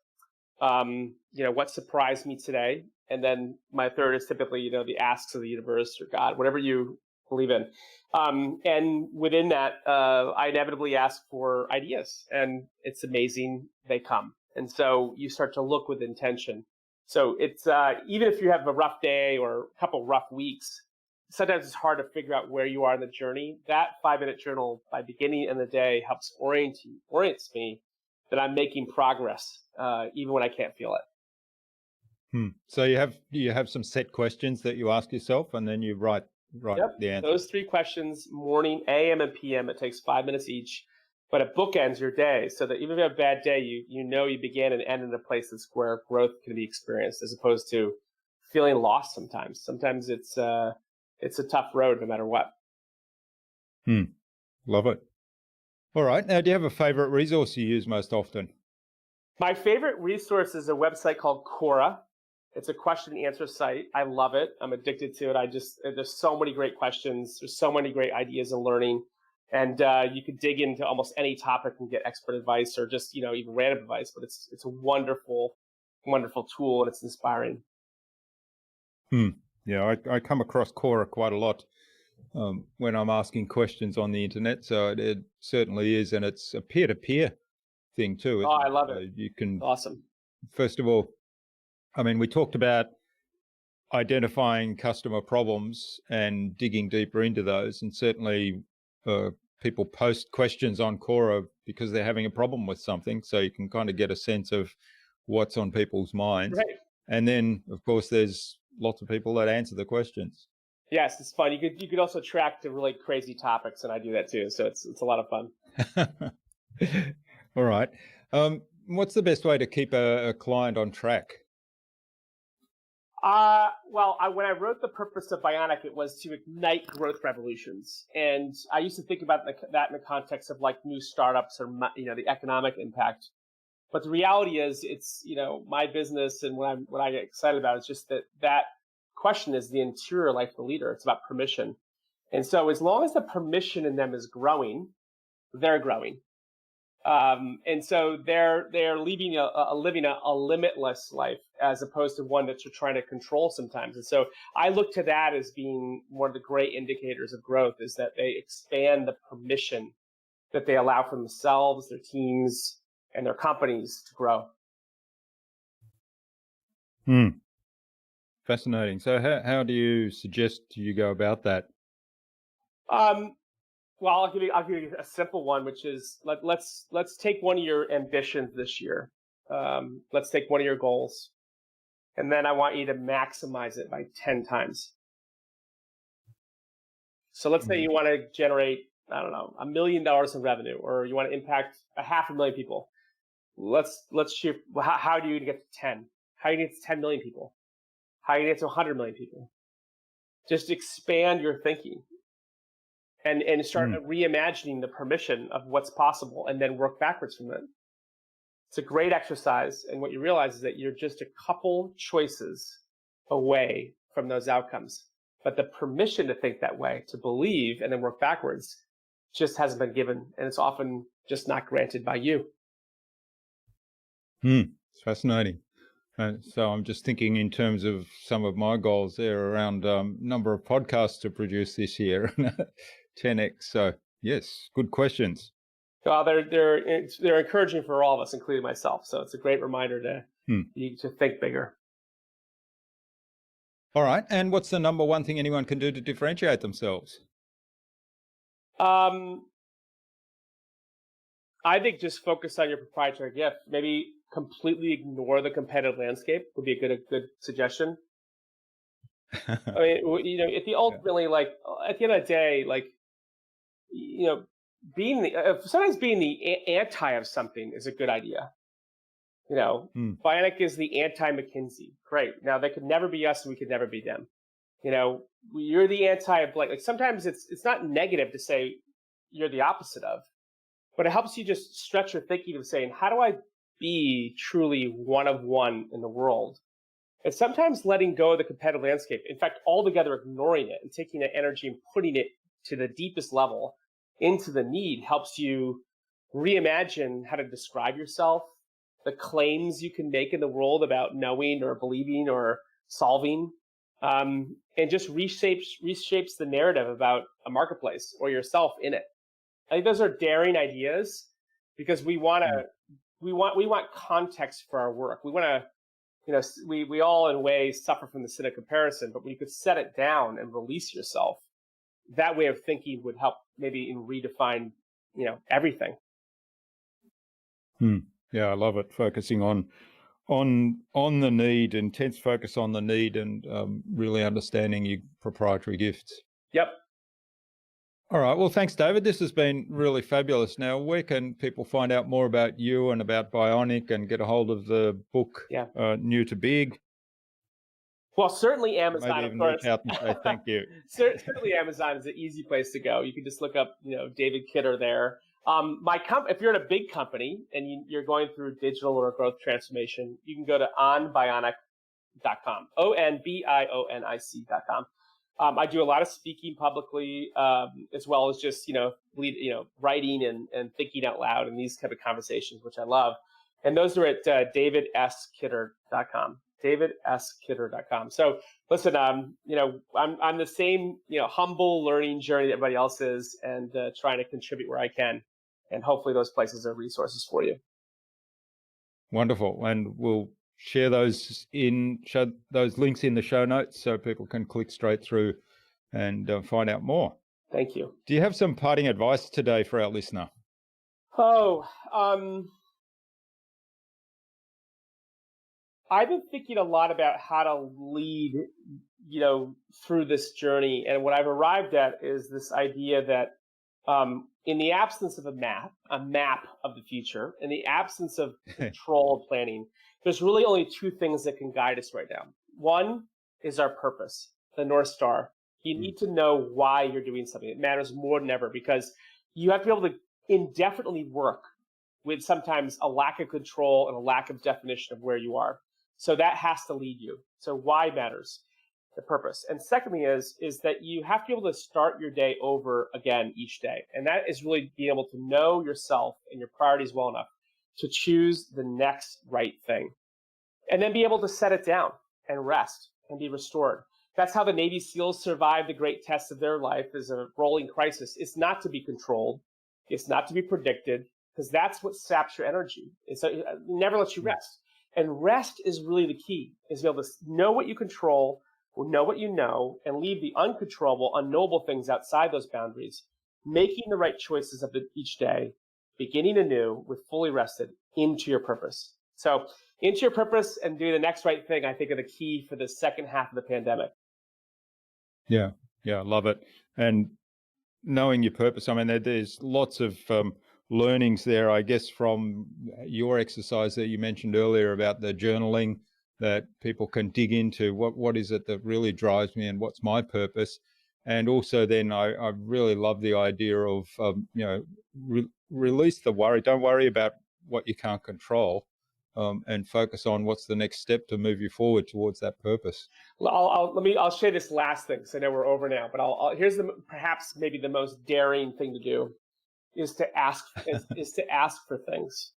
What surprised me today? And then my third is typically, the asks of the universe or God, whatever you believe in. And within that, I inevitably ask for ideas, and it's amazing they come. And so you start to look with intention. So it's even if you have a rough day or a couple rough weeks, sometimes it's hard to figure out where you are in the journey. That 5-minute journal by beginning of the day helps orients me that I'm making progress, even when I can't feel it. So you have some set questions that you ask yourself, and then you write write Yep. the answer. Those 3 questions, morning, AM and PM, it takes 5 minutes each, but it bookends your day so that even if you have a bad day, you know you began and end in a place that's where growth can be experienced as opposed to feeling lost sometimes. Sometimes it's a tough road no matter what. Love it. All right. Now, do you have a favorite resource you use most often? My favorite resource is a website called Quora. It's a question and answer site. I love it. I'm addicted to it. There's so many great questions. There's so many great ideas in learning. And you could dig into almost any topic and get expert advice or just, even random advice. But it's a wonderful, wonderful tool and it's inspiring. Yeah, I come across Quora quite a lot when I'm asking questions on the internet. So it certainly is. And it's a peer-to-peer thing too. Oh, I love it. You can, awesome. First of all, we talked about identifying customer problems and digging deeper into those. And certainly people post questions on Quora because they're having a problem with something. So you can kind of get a sense of what's on people's minds. Right. And then, of course, there's lots of people that answer the questions. Yes, it's fun. You could also track the really crazy topics, and I do that too. So it's a lot of fun. All right. What's the best way to keep a client on track? When I wrote The Purpose of Bionic, it was to ignite growth revolutions. And I used to think about that in the context of like new startups or, the economic impact. But the reality is it's, my business and what I get excited about is just that question is the interior life of the leader. It's about permission. And so as long as the permission in them is growing, they're growing. And so they're living a limitless life as opposed to one that you're trying to control sometimes. And so I look to that as being one of the great indicators of growth is that they expand the permission that they allow for themselves, their teams, and their companies to grow. Fascinating. So how do you suggest you go about that? Well, I'll give you a simple one, which is let's take one of your ambitions this year. Let's take one of your goals, and then I want you to maximize it by 10 times. So let's say you want to generate, I don't know, $1 million in revenue, or you want to impact 500,000 people. Let's shoot. How do you get to 10? How do you get to 10 million people? How do you get to 100 million people? Just expand your thinking. And start reimagining the permission of what's possible and then work backwards from it. It's a great exercise. And what you realize is that you're just a couple choices away from those outcomes. But the permission to think that way, to believe and then work backwards just hasn't been given. And it's often just not granted by you. It's fascinating. So I'm just thinking in terms of some of my goals there around number of podcasts to produce this year. 10x. So yes, good questions. Well, they're encouraging for all of us, including myself. So it's a great reminder to think bigger. All right. And what's the number one thing anyone can do to differentiate themselves? I think just focus on your proprietary gift. Maybe completely ignore the competitive landscape would be a good suggestion. Ultimately, at the end of the day, sometimes being the anti of something is a good idea. Bionic is the anti-McKinsey. Great. Now they could never be us and we could never be them. You're the anti of like sometimes it's not negative to say you're the opposite of, but it helps you just stretch your thinking of saying, how do I be truly one of one in the world? And sometimes letting go of the competitive landscape, in fact, altogether ignoring it and taking that energy and putting it to the deepest level into the need helps you reimagine how to describe yourself, the claims you can make in the world about knowing or believing or solving, and just reshapes the narrative about a marketplace or yourself in it. I think those are daring ideas because we want context for our work. We want to, we all in ways suffer from the sin of comparison, but when you could set it down and release yourself, that way of thinking would help maybe redefine, everything. Yeah, I love it. Focusing on the need, intense focus on the need, and really understanding your proprietary gifts. Yep. All right. Well, thanks, David. This has been really fabulous. Now, where can people find out more about you and about Bionic and get a hold of the book, New to Big? Well, certainly Amazon, Maybe even reach out and say thank you. Certainly Amazon is an easy place to go. You can just look up, David Kidder there. If you're in a big company and you're going through digital or growth transformation, you can go to onbionic.com, onbionic.com. I do a lot of speaking publicly, as well as just, writing and thinking out loud and these type of conversations, which I love. And those are at davidskidder.com, davidskidder.com. So listen, I'm the same, humble learning journey that everybody else is, and trying to contribute where I can. And hopefully those places are resources for you. Wonderful. And we'll share those links in the show notes so people can click straight through and find out more. Thank you. Do you have some parting advice today for our listener? I've been thinking a lot about how to lead, through this journey. And what I've arrived at is this idea that in the absence of a map of the future, in the absence of control planning, there's really only two things that can guide us right now. One is our purpose, the North Star. You need to know why you're doing something. It matters more than ever, because you have to be able to indefinitely work with sometimes a lack of control and a lack of definition of where you are. So that has to lead you. So why matters, the purpose. And secondly is that you have to be able to start your day over again each day. And that is really being able to know yourself and your priorities well enough to choose the next right thing. And then be able to set it down and rest and be restored. That's how the Navy SEALs survived the great test of their life as a rolling crisis. It's not to be controlled. It's not to be predicted, because that's what saps your energy. It never lets you rest. And rest is really the key, is to be able to know what you control, know what you know, and leave the uncontrollable, unknowable things outside those boundaries, making the right choices of each day, beginning anew with fully rested into your purpose. So into your purpose and doing the next right thing, I think, are the key for the second half of the pandemic. Yeah, I love it. And knowing your purpose, I mean, there's lots of learnings there, I guess, from your exercise that you mentioned earlier about the journaling, that people can dig into what is it that really drives me and what's my purpose. And also then I really love the idea of, release the worry. Don't worry about what you can't control, and focus on what's the next step to move you forward towards that purpose. I'll share this last thing, because I know we're over now, but here's perhaps maybe the most daring thing to do is to ask for things.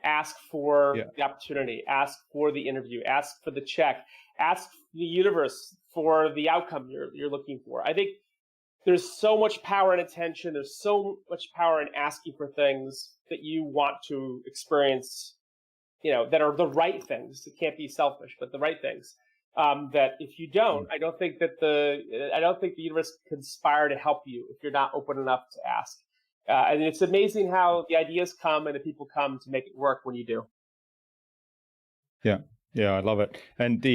Ask for the opportunity, ask for the interview, ask for the check, ask the universe for the outcome you're looking for. I think there's so much power in attention. There's so much power in asking for things that you want to experience, that are the right things. It can't be selfish, but the right things. That if you don't, I don't think the universe can conspire to help you if you're not open enough to ask. And it's amazing how the ideas come and the people come to make it work when you do. Yeah, I love it. And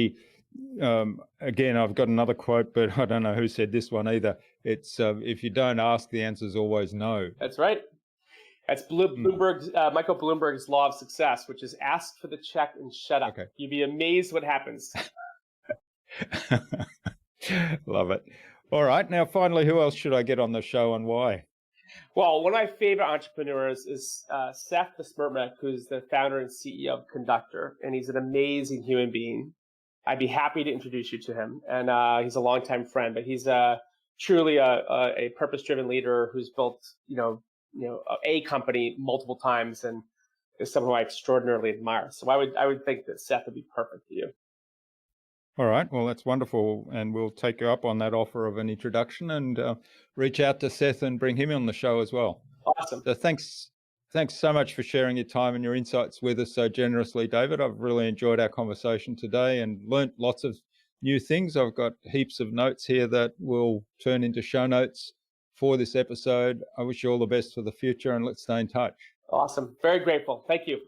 again, I've got another quote, but I don't know who said this one either. It's if you don't ask, the answer is always no. That's right. That's Michael Bloomberg's law of success, which is ask for the check and shut up. Okay. You'd be amazed what happens. Love it. All right. Now, finally, who else should I get on the show and why? Well, one of my favorite entrepreneurs is Seth Besmertmek, who's the founder and CEO of Conductor, and he's an amazing human being. I'd be happy to introduce you to him, and he's a longtime friend, but he's truly a purpose-driven leader who's built, a company multiple times, and is someone who I extraordinarily admire. So I would think that Seth would be perfect for you. All right. Well, that's wonderful. And we'll take you up on that offer of an introduction and reach out to Seth and bring him on the show as well. Awesome. So thanks so much for sharing your time and your insights with us so generously, David. I've really enjoyed our conversation today and learnt lots of new things. I've got heaps of notes here that will turn into show notes for this episode. I wish you all the best for the future, and let's stay in touch. Awesome. Very grateful. Thank you.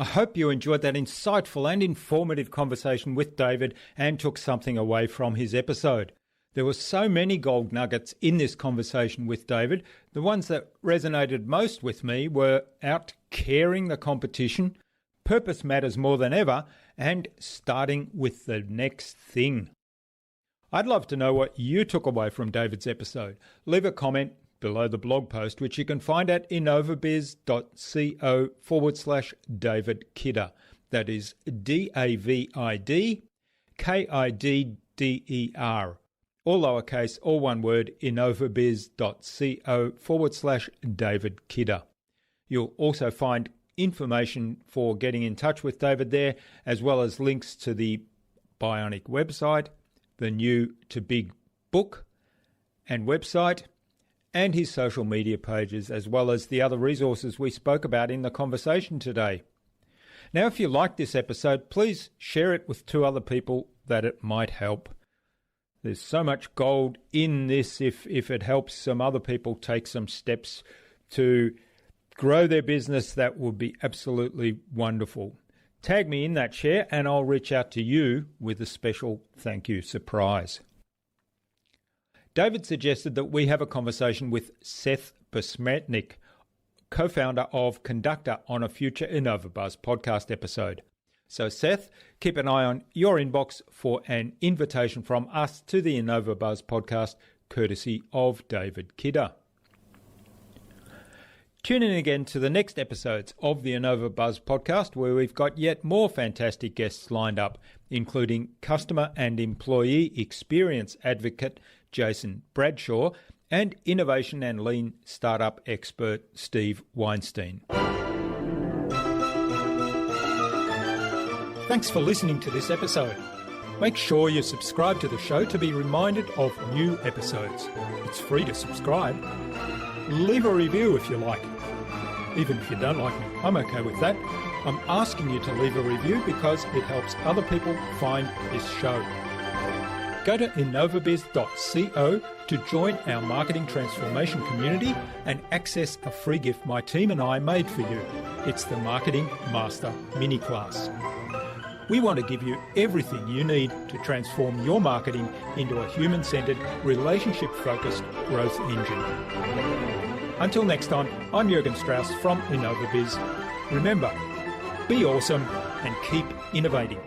I hope you enjoyed that insightful and informative conversation with David and took something away from his episode. There were so many gold nuggets in this conversation with David. The ones that resonated most with me were out-caring the competition, purpose matters more than ever, and starting with the next thing. I'd love to know what you took away from David's episode. Leave a comment below the blog post, which you can find at innovabiz.co/David Kidder. That is DAVID-KIDDER. All lowercase, all one word, innovabiz.co/David Kidder. You'll also find information for getting in touch with David there, as well as links to the Bionic website, the new to big book and website, and his social media pages, as well as the other resources we spoke about in the conversation today. Now, if you like this episode, please share it with 2 other people that it might help. There's so much gold in this if it helps some other people take some steps to grow their business. That would be absolutely wonderful. Tag me in that share and I'll reach out to you with a special thank you surprise. David suggested that we have a conversation with Seth Besmetnik, co-founder of Conductor, on a future InnovaBuzz podcast episode. So Seth, keep an eye on your inbox for an invitation from us to the InnovaBuzz podcast, courtesy of David Kidder. Tune in again to the next episodes of the InnovaBuzz podcast, where we've got yet more fantastic guests lined up, including customer and employee experience advocate Jason Bradshaw and innovation and lean startup expert Steve Weinstein. Thanks for listening to this episode. Make sure you subscribe to the show to be reminded of new episodes. It's free to subscribe. Leave a review if you like. Even if you don't like me, I'm okay with that. I'm asking you to leave a review because it helps other people find this show. Go to innovabiz.co to join our marketing transformation community and access a free gift my team and I made for you. It's the Marketing Master Mini Class. We want to give you everything you need to transform your marketing into a human-centered, relationship-focused growth engine. Until next time, I'm Jürgen Strauss from InnovaBiz. Remember, be awesome and keep innovating.